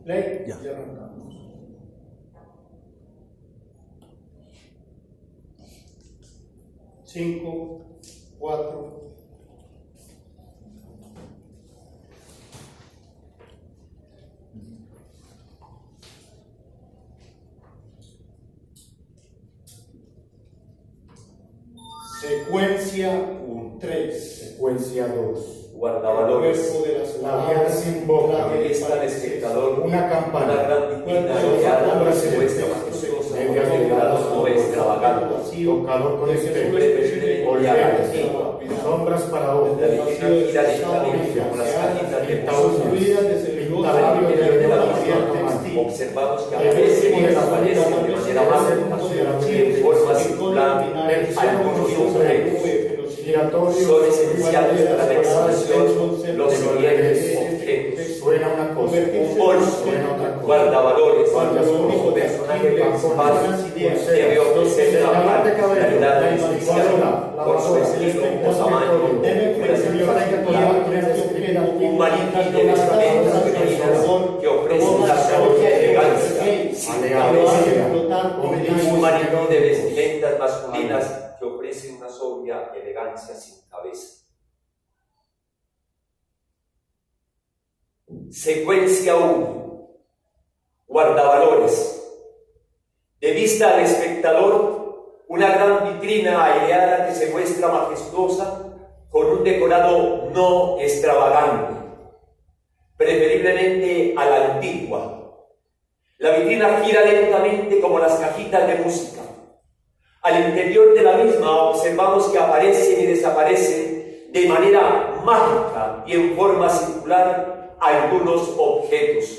Play, Ya. y arrancamos. Cinco, 4. Secuencia 3. Secuencia 2. Guardavalores, Labial sin boca, revista al espectador, una una campana, gran vitrina rodeada de muestra majestuosa, medias con decorados delgadas, no extravagantes, tocador con espejo, preferiblemente olveras, antigua. sombras para ojos, La vitrina gira lentamente como las cajitas de construidas música. desde el Al interior de la material vitrina textil. observamos que El aparecen y décimo de la desaparecen de familia manera mágica, en forma circular, algunos concretos. giratorio, Son esenciales para la exhibición los siguientes objetos: suena una cosa, un bolso, suena otra cosa. guardavalores, Guardavalores, como personaje principal, pulseras, debe ofrecer una pulseras, particularidad la especial lavadora, por su estilo o tamaño, un maniquí de vestimentas femeninas que ofrece una sobria elegancia sin cabeza, un maniquí de vestimentas masculinas que ofrece una sobria elegancia sin cabeza. Secuencia 1. Guardavalores. De vista al espectador, una gran vitrina aireada que se muestra majestuosa con un decorado no extravagante, preferiblemente a la antigua. La vitrina gira lentamente como las cajitas de música. Al interior de la misma observamos que aparecen y desaparecen de manera mágica y en forma circular algunos objetos.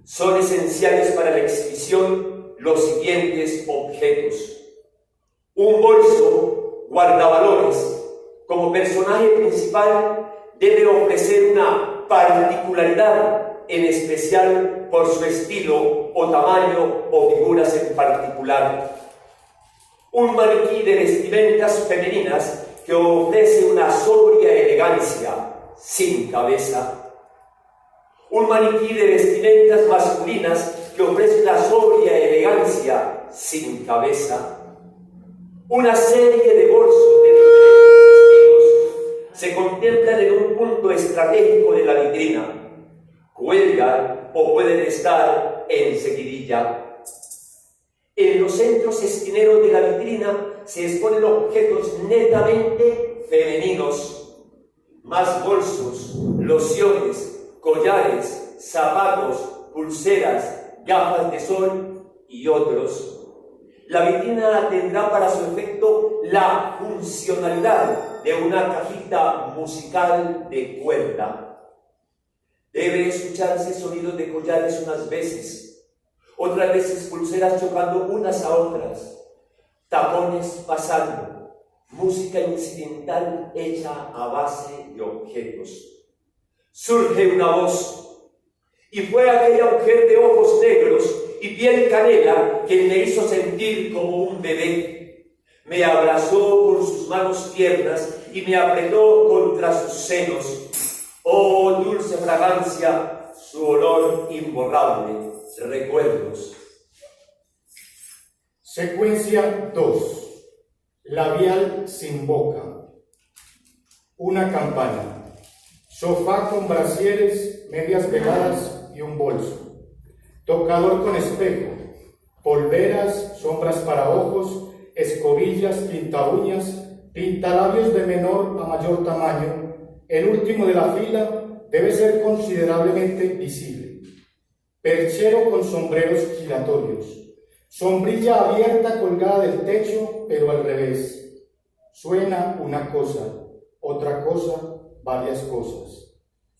Son esenciales para la exhibición los siguientes objetos: un bolso guardavalores, como personaje principal, debe ofrecer una particularidad, en especial por su estilo o tamaño o figuras en particular. Un maniquí de vestimentas femeninas que ofrece una sobria elegancia sin cabeza. Un maniquí de vestimentas masculinas que ofrece una sobria elegancia sin cabeza. Una serie de bolsos de diferentes estilos se contemplan en un punto estratégico de la vitrina. Cuelgan o pueden estar en seguidilla. En los centros esquineros de la vitrina se exponen objetos netamente femeninos: más bolsos, lociones, collares, zapatos, pulseras, gafas de sol y otros. La vitrina tendrá para su efecto la funcionalidad de una cajita musical de cuerda. Debe escucharse sonidos de collares unas veces, otras veces pulseras chocando unas a otras, tapones pasando, música incidental hecha a base de objetos. Surge una voz, y fue aquella mujer de ojos negros y piel canela que me hizo sentir como un bebé. Me abrazó con sus manos tiernas y me apretó contra sus senos. Oh, dulce fragancia, su olor imborrable, recuerdos. Secuencia 2. Labial sin boca. Una campana. Sofá con brasieres, medias veladas y un bolso. Tocador con espejo. Polveras, sombras para ojos, escobillas, pintaúñas, pintalabios de menor a mayor tamaño. El último de la fila debe ser considerablemente visible. Perchero con sombreros giratorios. Sombrilla abierta colgada del techo, pero al revés. Suena una cosa, otra cosa, varias cosas.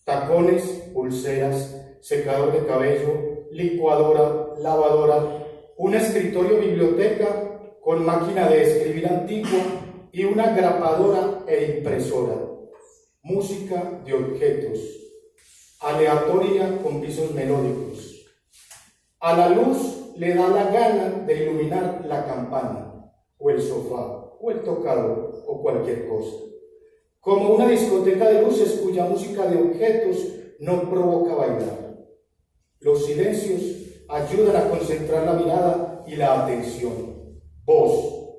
Tacones, pulseras, secador de cabello, licuadora, lavadora, un escritorio biblioteca con máquina de escribir antigua y una grapadora e impresora. Música de objetos, aleatoria con pisos melódicos. A la luz le da la gana de iluminar la campana, o el sofá, o el tocador, o cualquier cosa. como una discoteca de luces cuya música de objetos no provoca bailar. Los silencios ayudan a concentrar la mirada y la atención. Voz.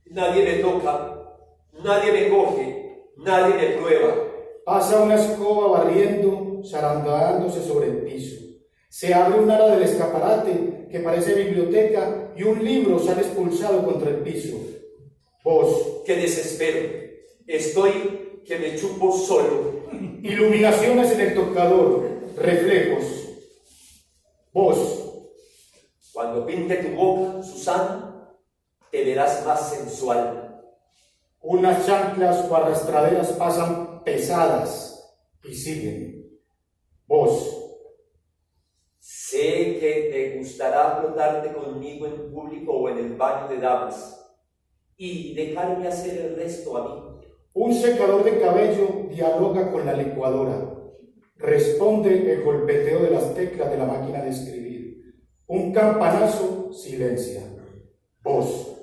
Nadie me toca, nadie me coge, nadie me prueba. Pasa una escoba barriendo, zarandeándose sobre el piso. Se abre un ala del escaparate que parece biblioteca y un libro sale expulsado contra el piso. Voz. ¡Qué desespero! Estoy que me chupo solo. Iluminaciones en el tocador, reflejos. Voz. Cuando pinte tu boca, Susana, te verás más sensual. Unas chanclas o arrastraderas pasan pesadas y siguen. Voz. Sé que te gustará flotarte conmigo en público o en el baño de damas y dejarme hacer el resto a mí. Un secador de cabello dialoga con la licuadora. Responde el golpeteo de las teclas de la máquina de escribir. Un campanazo silencia. Voz.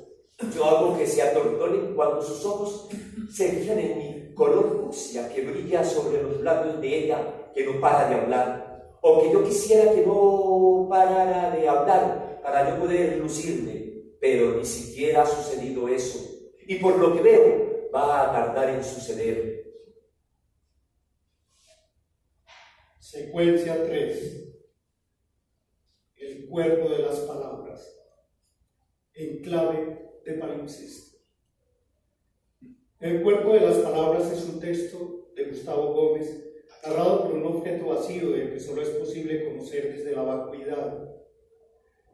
Yo hago que se atortonen cuando sus ojos se fijan en mi color fucsia que brilla sobre los labios de ella que no para de hablar, o que yo quisiera que no parara de hablar para yo poder lucirme, pero ni siquiera ha sucedido eso, y por lo que veo va a tardar en suceder. Secuencia 3. El cuerpo de las palabras. En clave de palimpsesto. El cuerpo de las palabras es un texto de Gustavo Gómez, narrado por un objeto vacío del que solo es posible conocer desde la vacuidad,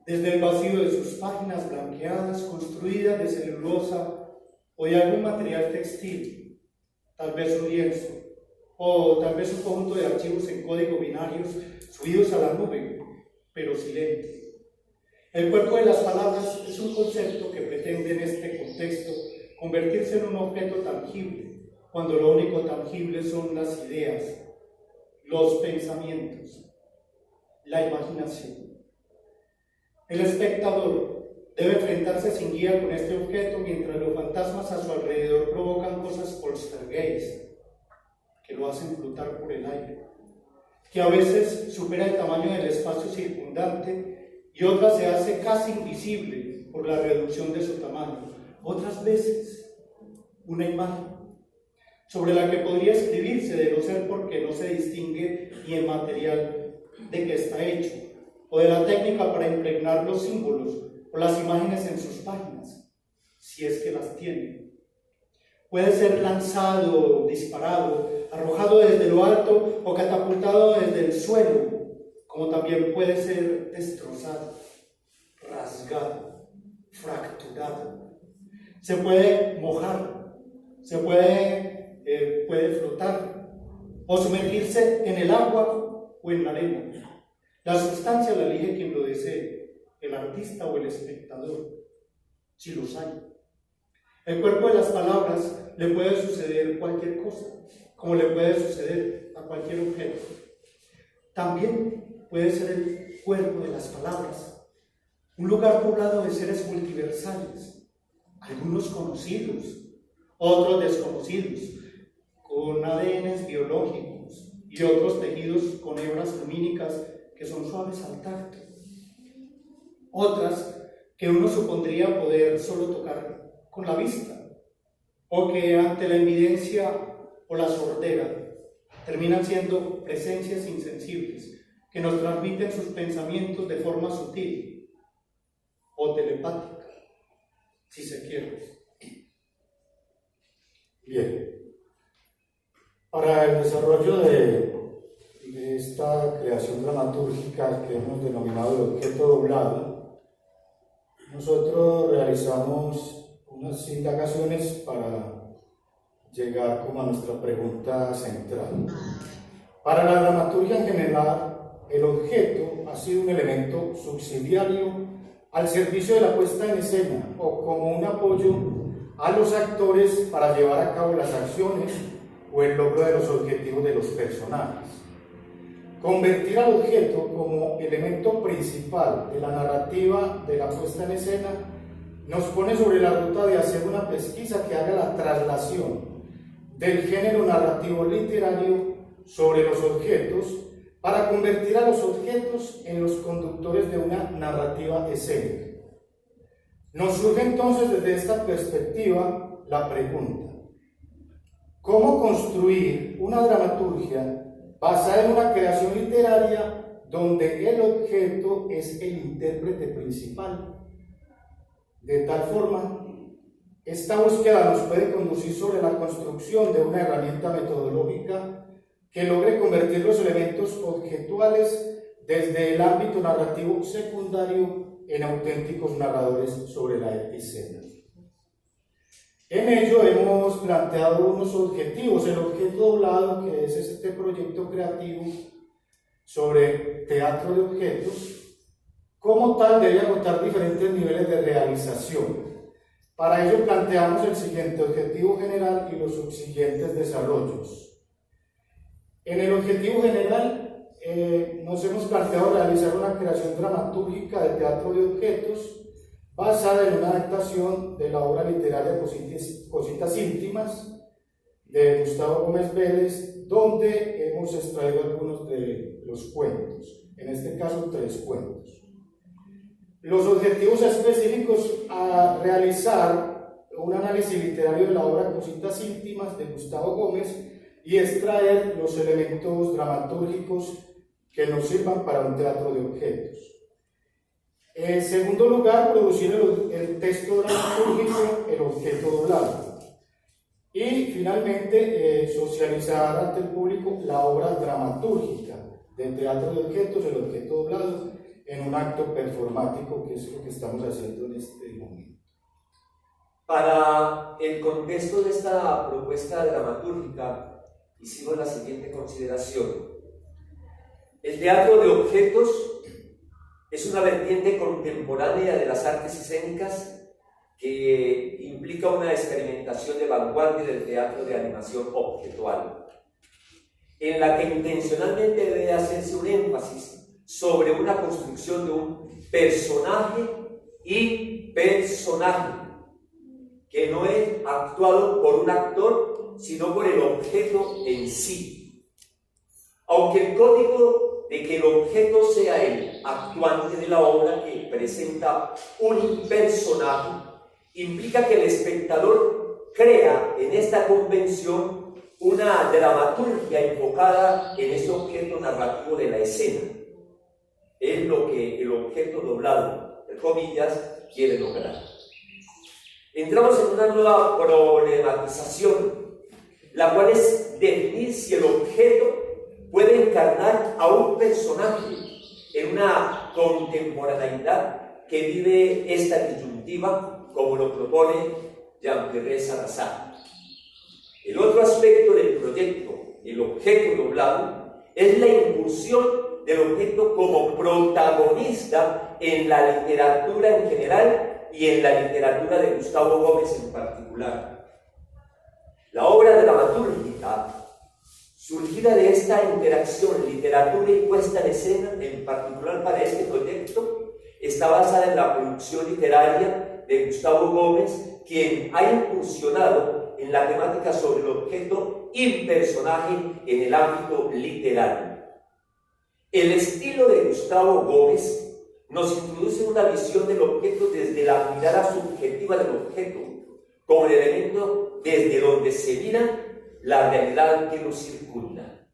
desde el vacío de sus páginas blanqueadas, construidas de celulosa o de algún material textil, tal vez un lienzo, o tal vez un conjunto de archivos en código binarios subidos a la nube, pero silentes. El cuerpo de las palabras es un concepto que pretende en este contexto convertirse en un objeto tangible, cuando lo único tangible son las ideas, los pensamientos, la imaginación. El espectador debe enfrentarse sin guía con este objeto mientras los fantasmas a su alrededor provocan cosas poltergeist que lo hacen flotar por el aire, que a veces supera el tamaño del espacio circundante y otras se hace casi invisible por la reducción de su tamaño. Otras veces, una imagen sobre la que podría escribirse de no ser porque no se distingue ni el material de que está hecho, o de la técnica para impregnar los símbolos o las imágenes en sus páginas, si es que las tiene. Puede ser lanzado, disparado, arrojado desde lo alto o catapultado desde el suelo, como también puede ser destrozado, rasgado, fracturado. Se puede mojar, se puede flotar o sumergirse en el agua o en la arena. La sustancia la elige quien lo desee, el artista o el espectador, si los hay. El cuerpo de las palabras le puede suceder cualquier cosa, como le puede suceder a cualquier objeto. También puede ser el cuerpo de las palabras, un lugar poblado de seres multiversales, algunos conocidos, otros desconocidos, con ADNs biológicos y otros tejidos con hebras lumínicas que son suaves al tacto. Otras que uno supondría poder solo tocar con la vista, o que ante la evidencia o la sordera terminan siendo presencias insensibles que nos transmiten sus pensamientos de forma sutil o telepática, si se quiere. Bien. Para el desarrollo de esta creación dramatúrgica que hemos denominado el objeto doblado, nosotros realizamos unas indagaciones para llegar como a nuestra pregunta central. Para la dramaturgia en general, el objeto ha sido un elemento subsidiario al servicio de la puesta en escena o como un apoyo a los actores para llevar a cabo las acciones o el logro de los objetivos de los personajes. Convertir al objeto como elemento principal de la narrativa de la puesta en escena nos pone sobre la ruta de hacer una pesquisa que haga la traslación del género narrativo literario sobre los objetos para convertir a los objetos en los conductores de una narrativa escénica. Nos surge entonces desde esta perspectiva la pregunta: ¿cómo construir una dramaturgia basada en una creación literaria donde el objeto es el intérprete principal? De tal forma, esta búsqueda nos puede conducir sobre la construcción de una herramienta metodológica que logre convertir los elementos objetuales desde el ámbito narrativo secundario en auténticos narradores sobre la escena. En ello hemos planteado unos objetivos. El objeto doblado, que es este proyecto creativo sobre teatro de objetos, como tal debe agotar diferentes niveles de realización. Para ello planteamos el siguiente objetivo general y los subsiguientes desarrollos. En el objetivo general nos hemos planteado realizar una creación dramatúrgica de teatro de objetos basada en una adaptación de la obra literaria Cositas Íntimas de Gustavo Gómez Vélez, donde hemos extraído algunos de los cuentos, en este caso 3 cuentos. Los objetivos específicos a realizar un análisis literario de la obra Cositas Íntimas de Gustavo Gómez y extraer los elementos dramatúrgicos que nos sirvan para un teatro de objetos. En segundo lugar, producir el texto dramatúrgico, el objeto doblado. Y finalmente, socializar ante el público la obra dramatúrgica del teatro de objetos, el objeto doblado, en un acto performático, que es lo que estamos haciendo en este momento. Para el contexto de esta propuesta dramatúrgica, hicimos la siguiente consideración. El teatro de objetos es una vertiente contemporánea de las artes escénicas que implica una experimentación de vanguardia del teatro de animación objetual, en la que intencionalmente debe hacerse un énfasis sobre una construcción de un personaje y personaje, que no es actuado por un actor, sino por el objeto en sí. Aunque el código de que el objeto sea el actuante de la obra que presenta un personaje, implica que el espectador crea en esta convención una dramaturgia enfocada en ese objeto narrativo de la escena. Es lo que el objeto doblado, entre comillas, quiere lograr. Entramos en una nueva problematización, la cual es definir si el objeto puede encarnar a un personaje en una contemporaneidad que vive esta disyuntiva, como lo propone Jean-Pierre Salazar. El otro aspecto del proyecto, el objeto doblado, es la incursión del objeto como protagonista en la literatura en general y en la literatura de Gustavo Gómez en particular. La obra dramatúrgica, surgida de esta interacción literatura y puesta en escena, en particular para este proyecto, está basada en la producción literaria de Gustavo Gómez, quien ha incursionado en la temática sobre el objeto y personaje en el ámbito literario. El estilo de Gustavo Gómez nos introduce en una visión del objeto desde la mirada subjetiva del objeto, como el elemento desde donde se mira la realidad que nos circunda.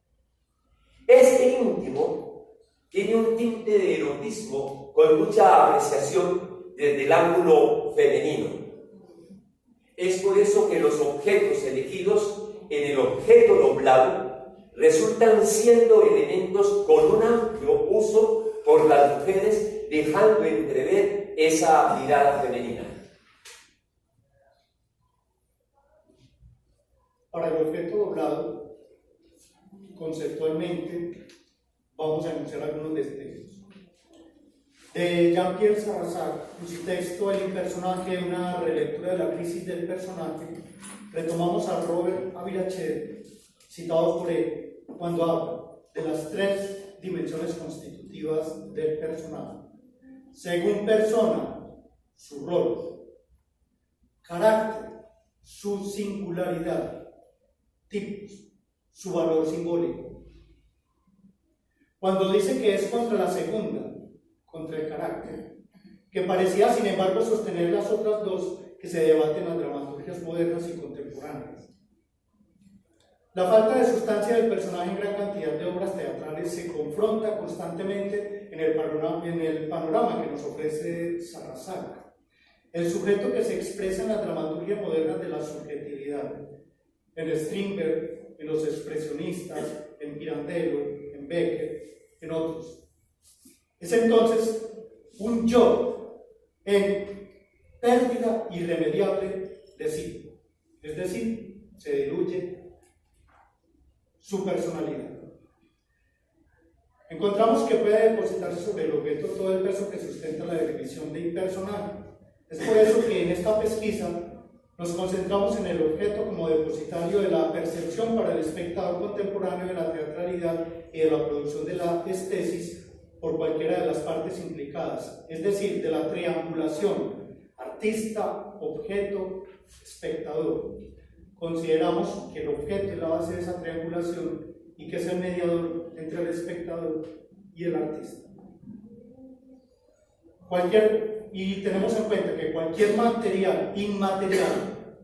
Este íntimo tiene un tinte de erotismo con mucha apreciación desde el ángulo femenino. Es por eso que los objetos elegidos en el objeto doblado resultan siendo elementos con un amplio uso por las mujeres, dejando entrever esa mirada femenina. Para el objeto doblado, conceptualmente, vamos a enunciar algunos destellos. De Jean-Pierre Salazar, en su texto El personaje, una relectura de la crisis del personaje, retomamos a Robert Avirachel, citado por él, cuando habla de las 3 dimensiones constitutivas del personaje. Según persona, su rol; carácter, su singularidad; tipos, su valor simbólico. Cuando dice que es contra la segunda, contra el carácter, que parecía sin embargo sostener las otras dos que se debaten en las dramaturgias modernas y contemporáneas. La falta de sustancia del personaje en gran cantidad de obras teatrales se confronta constantemente en el panorama que nos ofrece Sarrasak. El sujeto que se expresa en la dramaturgia moderna de la subjetividad, en Strindberg, en los expresionistas, en Pirandello, en Becker, en otros. Es entonces un yo en pérdida irremediable de sí, es decir, se diluye su personalidad. Encontramos que puede depositarse sobre el objeto todo el peso que sustenta la definición de impersonal. Es por eso que en esta pesquisa nos concentramos en el objeto como depositario de la percepción para el espectador contemporáneo de la teatralidad y de la producción de la estesis por cualquiera de las partes implicadas, es decir, de la triangulación artista, objeto, espectador. Consideramos que el objeto es la base de esa triangulación y que es el mediador entre el espectador y el artista. Y tenemos en cuenta que cualquier material inmaterial,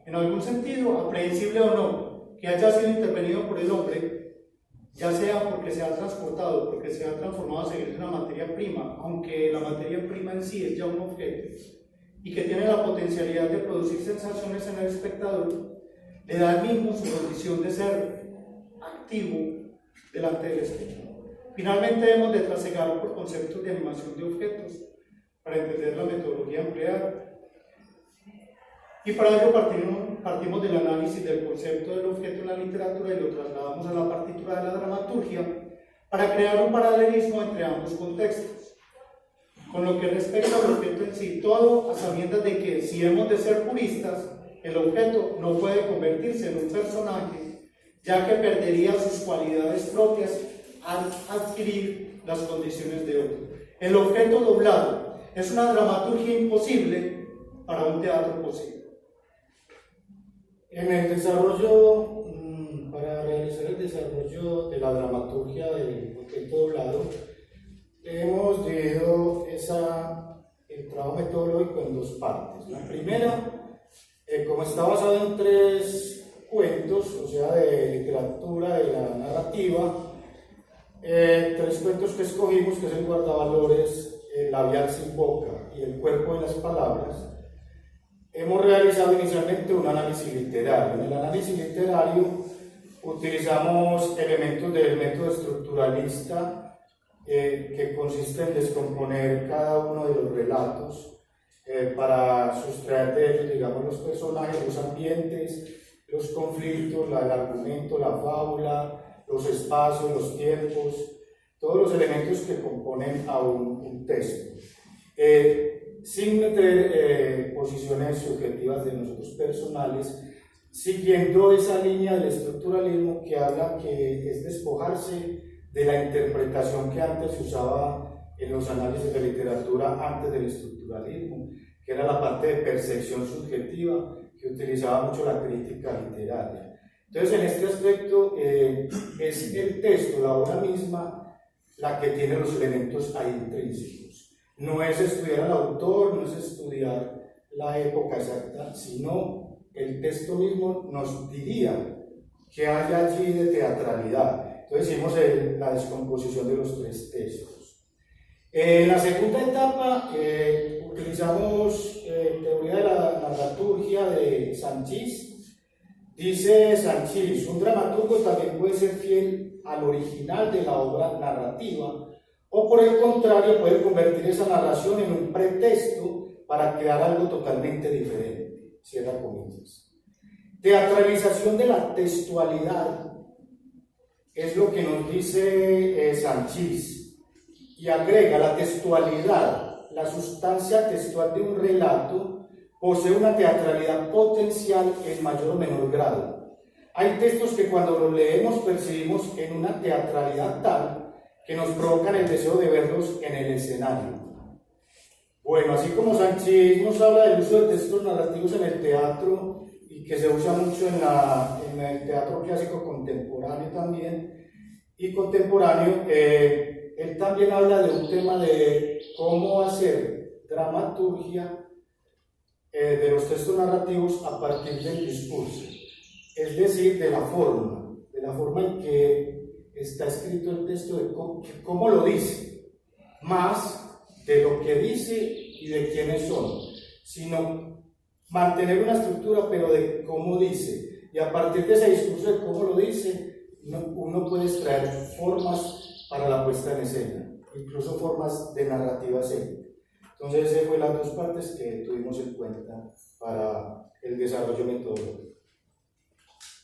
en algún sentido, aprehensible o no, que haya sido intervenido por el hombre, ya sea porque se ha transportado, porque se ha transformado a seguir una materia prima, aunque la materia prima en sí es ya un objeto, y que tiene la potencialidad de producir sensaciones en el espectador, le da al mismo su condición de ser activo delante del espectador. Finalmente hemos de trasegar por conceptos de animación de objetos para entender la metodología empleada. Y para ello partimos del análisis del concepto del objeto en la literatura y lo trasladamos a la partitura de la dramaturgia para crear un paralelismo entre ambos contextos. Con lo que respecta al objeto en sí, todo a sabiendas de que si hemos de ser puristas, el objeto no puede convertirse en un personaje, ya que perdería sus cualidades propias al adquirir las condiciones de otro. El objeto doblado es una dramaturgia imposible para un teatro posible. En el desarrollo, para realizar el desarrollo de la dramaturgia del objeto doblado, hemos dividido el trabajo metodológico en dos partes. La primera, como está basado en 3 cuentos, o sea, de literatura, de la narrativa, 3 cuentos que escogimos, que es el guardavalores, el labial sin boca y el cuerpo de las palabras, hemos realizado inicialmente un análisis literario. En el análisis literario utilizamos elementos del método estructuralista, que consiste en descomponer cada uno de los relatos para sustraer de ellos, digamos, los personajes, los ambientes, los conflictos, el argumento, la fábula, los espacios, los tiempos, todos los elementos que componen a un texto, sin meter posiciones subjetivas de nosotros personales, siguiendo esa línea del estructuralismo que habla que es despojarse de la interpretación que antes se usaba en los análisis de literatura antes del estructuralismo, que era la parte de percepción subjetiva que utilizaba mucho la crítica literaria. Entonces, en este aspecto, es el texto, la obra misma, la que tiene los elementos ahí intrínsecos. No es estudiar al autor, no es estudiar la época exacta, sino el texto mismo nos diría qué hay allí de teatralidad. Entonces hicimos la descomposición de los 3 textos. En la segunda etapa utilizamos teoría de la dramaturgia de Sanchís. Dice Sanchís, un dramaturgo también puede ser fiel al original de la obra narrativa, o por el contrario puede convertir esa narración en un pretexto para crear algo totalmente diferente. Cierra comillas. Teatralización de la textualidad es lo que nos dice Sanchís, y agrega: la textualidad, la sustancia textual de un relato, posee una teatralidad potencial en mayor o menor grado. Hay textos que cuando los leemos percibimos en una teatralidad tal que nos provocan el deseo de verlos en el escenario. Bueno, así como Sanchís nos habla del uso de textos narrativos en el teatro y que se usa mucho en el teatro clásico contemporáneo también. Y contemporáneo, él también habla de un tema de cómo hacer dramaturgia de los textos narrativos a partir del discurso, es decir, de la forma en que está escrito el texto, de cómo lo dice, más de lo que dice y de quiénes son, sino mantener una estructura, pero de cómo dice, y a partir de ese discurso de cómo lo dice, uno puede extraer formas para la puesta en escena, incluso formas de narrativa escénica. Entonces, esas fueron las dos partes que tuvimos en cuenta para el desarrollo metodológico.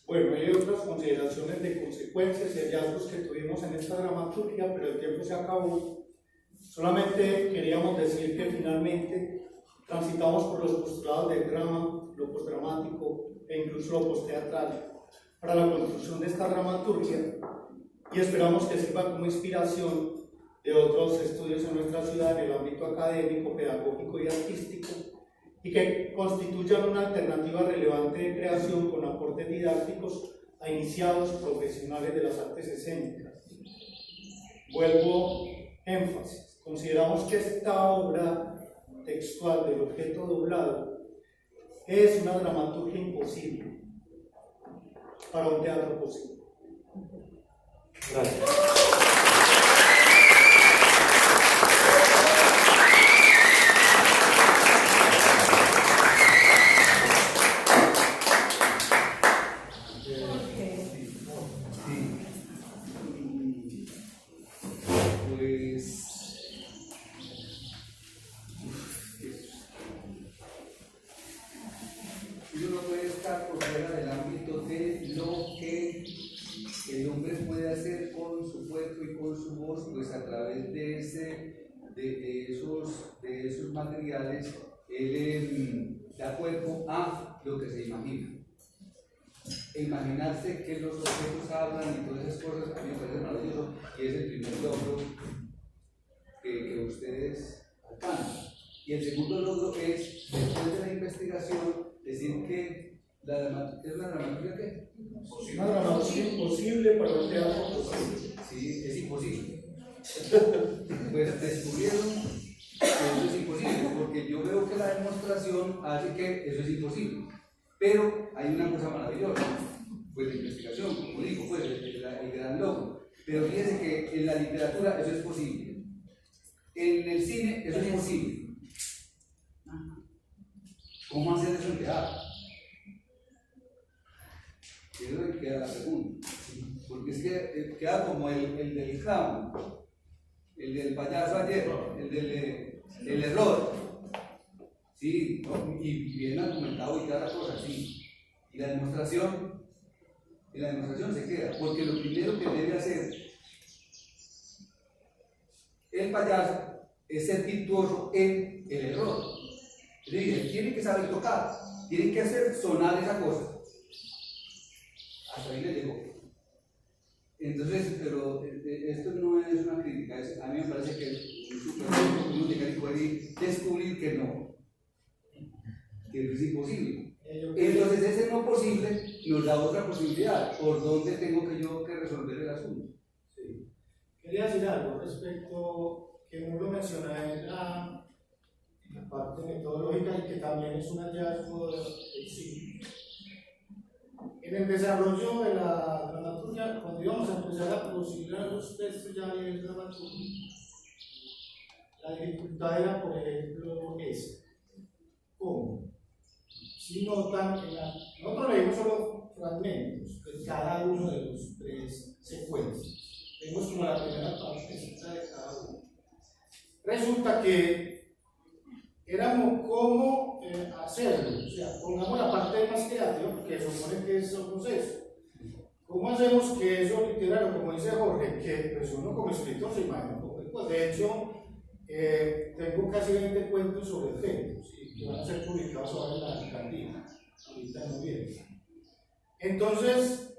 Bueno, hay otras consideraciones de consecuencias y hallazgos que tuvimos en esta dramaturgia, pero el tiempo se acabó. Solamente queríamos decir que finalmente transitamos por los postulados del drama, lo postdramático e incluso lo postteatral para la construcción de esta dramaturgia, y esperamos que sirva como inspiración de otros estudios en nuestra ciudad en el ámbito académico, pedagógico y artístico, y que constituyan una alternativa relevante de creación con aportes didácticos a iniciados profesionales de las artes escénicas. Vuelvo énfasis, consideramos que esta obra textual del objeto doblado es una dramaturgia imposible para un teatro posible. Gracias. Uno no puede estar por fuera del ámbito de lo que el hombre puede hacer con su cuerpo y con su voz, pues a través de esos materiales, él da cuerpo a lo que se imagina. Imaginarse que los objetos hablan y todas esas cosas, a mí me parece maravilloso, y es el primer logro que ustedes alcanzan. Y el segundo logro es, después de la investigación, decir que ¿es la dramaturgia qué? Una dramaturgia imposible para un teatro posible. Sí, es imposible. Pues descubrieron que eso es imposible, porque yo veo que la demostración hace que eso es imposible. Pero hay una cosa maravillosa, pues la investigación, como digo, pues el gran logro. Pero fíjense que en la literatura eso es posible. En el cine eso es posible. ¿Cómo hacer eso en teatro? Eso es que queda la pregunta. Porque es que queda como el del clown, el del payaso ayer, el error. Sí, ¿no? Y bien argumentado y cada cosa, sí. Y la demostración se queda, porque lo primero que debe hacer el payaso es ser virtuoso en el error. Es decir, él tiene que saber tocar, tiene que hacer sonar esa cosa. Hasta ahí le llegó. Entonces, pero esto no es una crítica, a mí me parece que es súper uno llegar y poder descubrir que no es imposible. Entonces ese no posible nos da otra posibilidad, por dónde tengo que resolver el asunto. Sí. Quería decir algo respecto, que no lo mencioné en la parte metodológica y que también es un hallazgo del cine. En el desarrollo de la dramaturgia, cuando íbamos a empezar a producir los textos ya a nivel dramaturgia, la dificultad era, por ejemplo, esa. ¿Cómo? Si notan, nosotros leímos solo fragmentos de cada uno de los tres secuencias. Vemos como la primera parte de cada uno. Resulta que éramos cómo hacerlo, o sea, pongamos la parte más creativa, porque se supone que es un proceso. ¿Cómo hacemos que eso literario, como dice Jorge, que pues uno como escritor se imagina? Pues de hecho, tengo casi 20 cuentos sobre efectos que van a ser publicados ahora en la alcaldía, ahorita en noviembre. Entonces,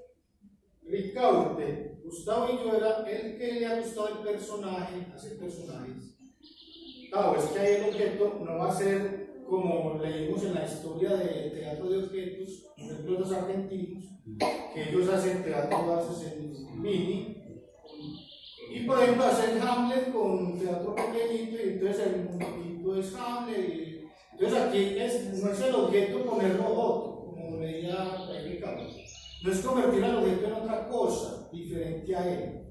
Ricaurte, Gustavo y yo era el que le ha gustado el personaje, hacer personajes. Claro, es que ahí el objeto no va a ser como leímos en la historia de teatro de objetos, por ejemplo los argentinos, que ellos hacen teatro a veces en mini, y por ejemplo hacen Hamlet con un teatro pequeñito, y entonces el muñequito es Hamlet, y entonces aquí no es el objeto ponerlo otro, como veía Ricardo, no es convertir al objeto en otra cosa diferente a él,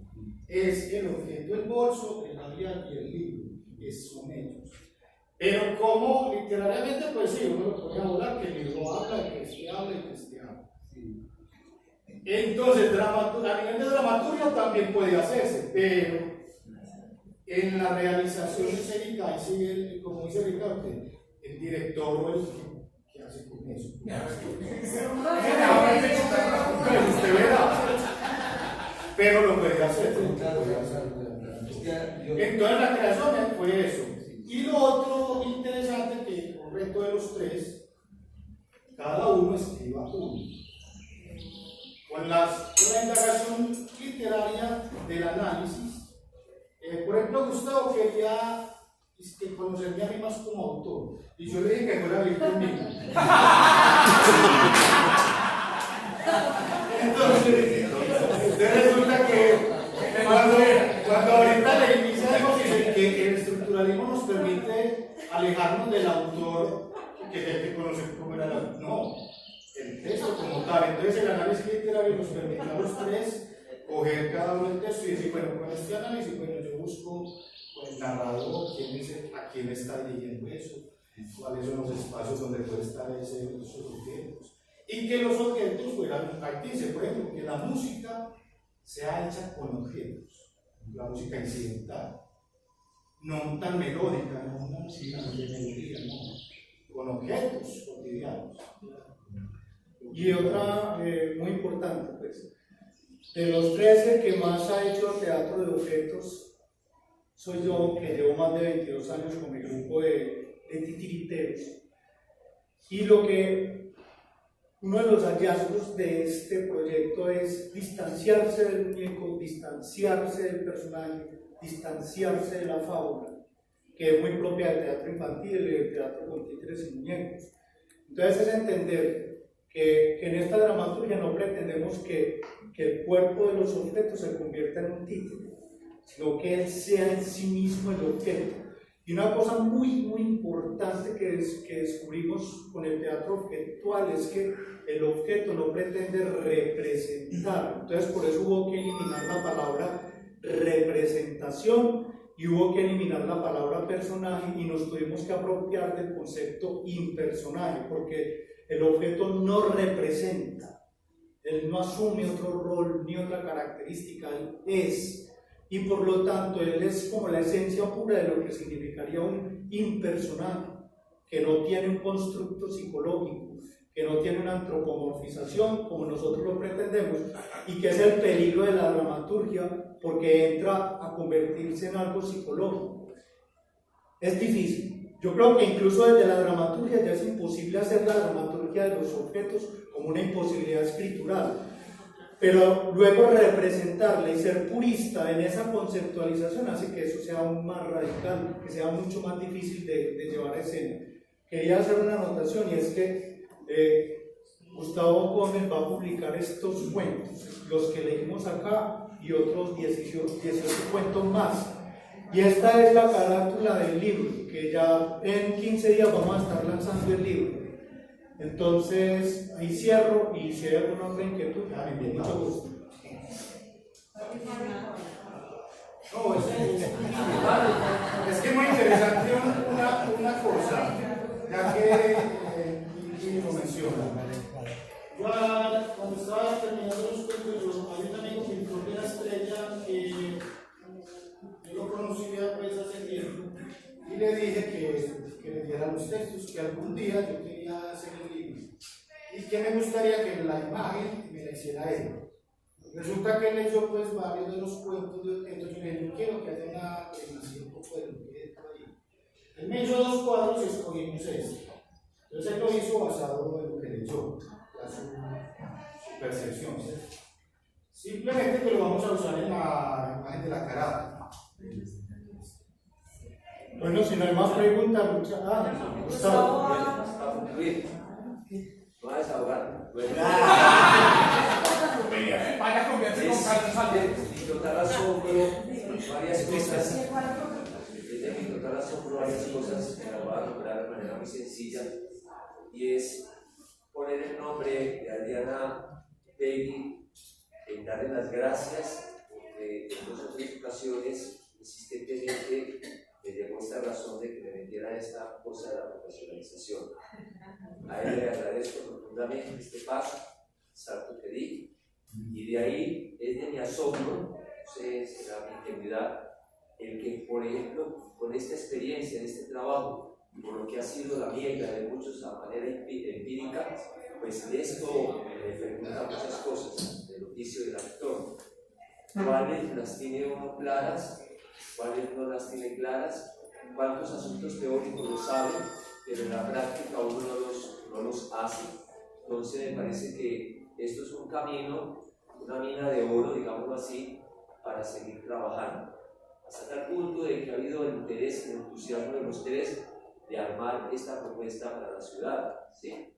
es el objeto, el bolso, el labial y el libro, que son ellos. Pero como literariamente, pues sí, uno lo pone a volar, que el libro habla, que este habla y que este habla. Entonces, a nivel de dramaturgia también puede hacerse, pero en la realización escénica, como dice Ricardo, el director o el que hace con eso. Usted verá, pero lo puede hacer. Entonces la creación fue eso. Y lo otro interesante, que el reto de los tres, cada uno escriba uno. Con la indagación literaria del análisis, por ejemplo, Gustavo quería conocerme a mí más como autor, y yo le dije que fuera a vivir conmigo. Entonces resulta que cuando ahorita le iniciamos que el estructuralismo nos permite alejarnos del autor, que es el que conoce cómo era el autor, no, el texto como tal. Entonces el análisis literario nos permite a los tres coger cada uno el texto y decir, bueno, con este análisis, bueno, yo busco con el narrador a quién está dirigiendo eso, cuáles son los espacios donde puede estar esos objetos, y que los objetos fueran factibles. Por ejemplo, que la música sea hecha con objetos, la música incidental, no tan melódica, no una música de melodía, no, con objetos cotidianos. Y otra muy importante, pues, de los tres, el que más ha hecho teatro de objetos soy yo, que llevo más de 22 años con mi grupo de titiriteros. Y uno de los hallazgos de este proyecto es distanciarse del muñeco, distanciarse del personaje, distanciarse de la fábula, que es muy propia del teatro infantil y del teatro con títeres y muñecos. Entonces es entender que en esta dramaturgia no pretendemos que el cuerpo de los objetos se convierta en un títere, sino que él sea en sí mismo el objeto. Y una cosa muy, muy importante que descubrimos con el teatro objetual es que el objeto no pretende representar. Entonces, por eso hubo que eliminar la palabra representación y hubo que eliminar la palabra personaje, y nos tuvimos que apropiar del concepto impersonaje, porque el objeto no representa, él no asume otro rol ni otra característica, él es. Y por lo tanto, él es como la esencia pura de lo que significaría un impersonaje, que no tiene un constructo psicológico, que no tiene una antropomorfización como nosotros lo pretendemos, y que es el peligro de la dramaturgia, porque entra a convertirse en algo psicológico. Es difícil. Yo creo que incluso desde la dramaturgia ya es imposible hacer la dramaturgia de los objetos como una imposibilidad escritural. Pero luego representarla y ser purista en esa conceptualización hace que eso sea aún más radical, que sea mucho más difícil de llevar a escena. Quería hacer una anotación, y es que Gustavo Gómez va a publicar estos cuentos, los que leímos acá y otros 18 cuentos más. Y esta es la carátula del libro, que ya en 15 días vamos a estar lanzando el libro. Entonces, ahí cierro, y si hay alguna otra inquietud, con mucho gusto. No, es que es muy interesante una cosa, ya que lo menciona. Yo cuando estaba terminando los cuentos, había un amigo que pintor de la estrella, que yo lo conocía pues hace tiempo, y le dije que le diera los textos, que algún día yo quería hacer el libro, y que me gustaría que la imagen me la hiciera él. Resulta que él leyó pues varios de los cuentos de objetos, y le dije, yo quiero que haya una creación un poco de objeto ahí. Él me hizo 2 cuadros y escogimos este. Entonces él lo hizo basado en lo que leyó, su percepción, ¿sí? Simplemente que lo vamos a usar en la imagen de la carátula. Bueno, si no hay más preguntas, muchas. Gustavo. Para concluir, no vas a ahogar. Vaya a convertirse con Carlos Alberto. Mi total asombro, varias cosas. Desde mi total asombro, varias cosas que la voy a nombrar de manera muy sencilla. Y es poner el nombre de Adriana Peggy, en darle las gracias, porque en 2 o 3 ocasiones insistentemente me llegó esta razón de que me metiera en esta cosa de la profesionalización. A él le agradezco profundamente este paso, salto que di, y de ahí es de mi asombro, no sé, será mi ingenuidad, el que, por ejemplo, con esta experiencia, de este trabajo, por lo que ha sido la mía y la de muchos a manera empírica, pues esto me pregunta muchas cosas del oficio del actor. ¿Cuáles las tiene uno claras? ¿Cuáles no las tiene claras? ¿Cuántos asuntos teóricos lo sabe, pero en la práctica uno no los hace? Entonces me parece que esto es un camino, una mina de oro, digámoslo así, para seguir trabajando. Hasta tal punto de que ha habido el interés, el entusiasmo de los 3 de armar esta propuesta para la ciudad, ¿sí?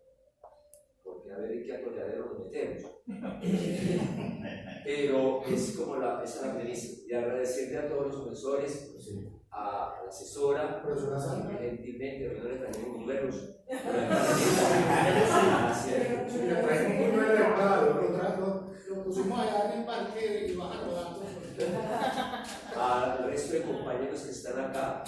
Porque a ver en qué atolladero nos metemos. Pero es como esa es la premisa. Y agradecerle a todos los profesores, a la asesora, que gentilmente, hoy no le trajimos buñuelos. Si le traen un buñuelo de helado, Lo pusimos allá en el parque y vas a rodar. A el resto de compañeros que están acá,